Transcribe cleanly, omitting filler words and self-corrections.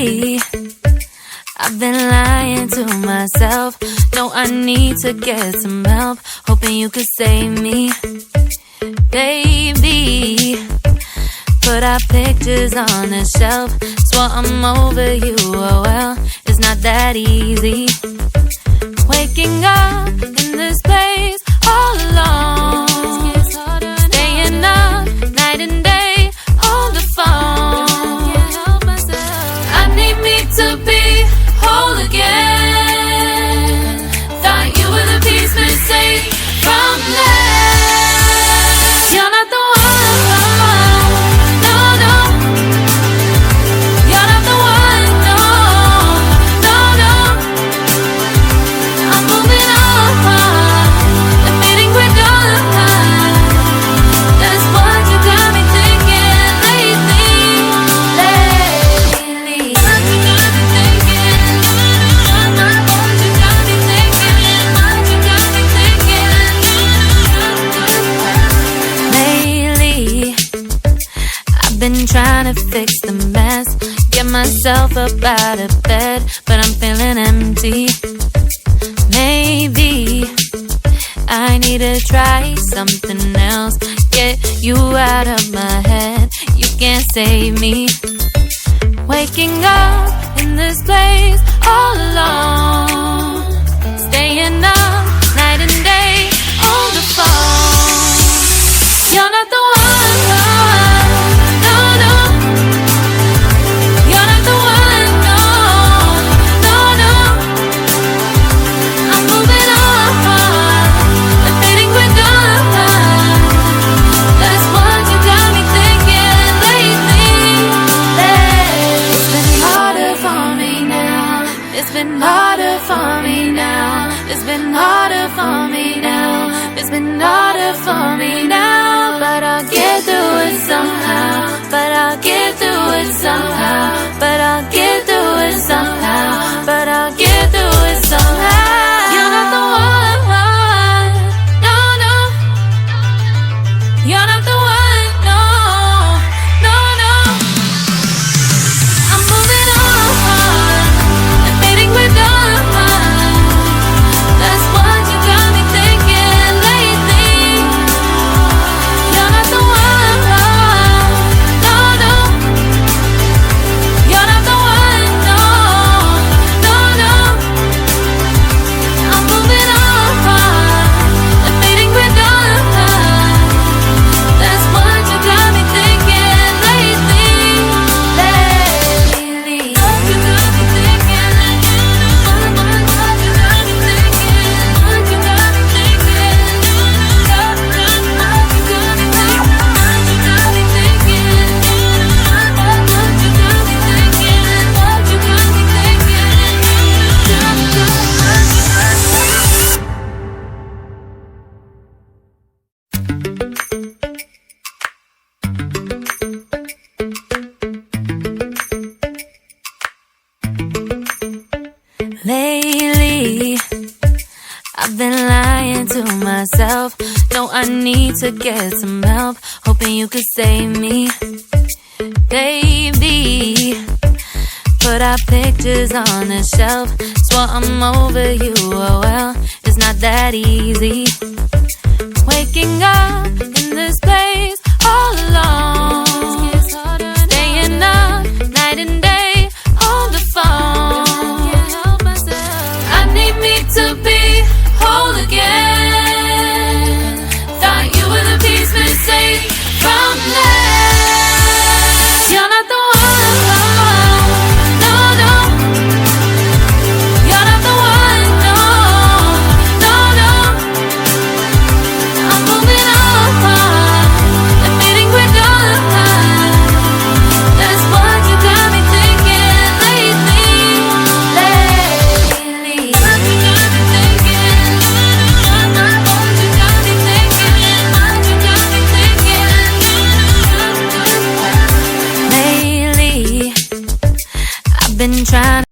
Lately, I've been lying to myself. No, I need to get some help. Hoping you could save me, baby. Put our pictures on the shelf. Swore I'm over you, oh well, it's not that easy. Waking up in this place all alone, staying up night and day on the phone. I need me to be whole again. Thought you were the piece missing from that. You're not the one, no, no. You're not the one, no, no, no. I'm moving on, admitting we're done. That's what you got me thinking lately. What you got me thinking? What you got me thinking? What you got me thinking? Lately, I've been trying to fix the mess, get myself up out of bed, but I'm feeling empty. Maybe I need to try something else, get you out of my head. You can't save me. Waking up in this place all alone, staying up night and day on the phone. You're not the one, no, no. You're not the one, no, no, no. I'm moving on, admitting we're done. That's what you got me thinking lately. It's been harder for me now. It's been harder for me now. It's been harder for me now. It's been harder for me now. But I'll get through it somehow. But I'll get through it somehow. But I'll get through it somehow. But I'll get through it somehow. You're not the one, no, no. You're not the one, no, no, no. I'm moving on, admitting we're done. That's what you got me thinking lately. You're not the one, no, no. You're not the one, no, no, no. I'm moving on, admitting we're done. That's what you got me thinking lately. What you got me thinking? What you got me thinking? What you got me thinking? What you got me thinking? What you got me thinking? What you got me Lately, I've been lying to myself. No, I need to get some help. Hoping you could save me, baby. Put our pictures on the shelf. Swore I'm over you, oh well, it's not that easy. Waking up in this place all alone, staying up night and day on the phone. I need me to be whole again. Thought you were the piece missing from that. You're not the one, no, no. You're not the one, no, no, no. I'm moving on, admitting we're done. That's what you got me thinking lately. What you got me thinking? What you got me thinking? What you got me thinking? Lately, I've been trying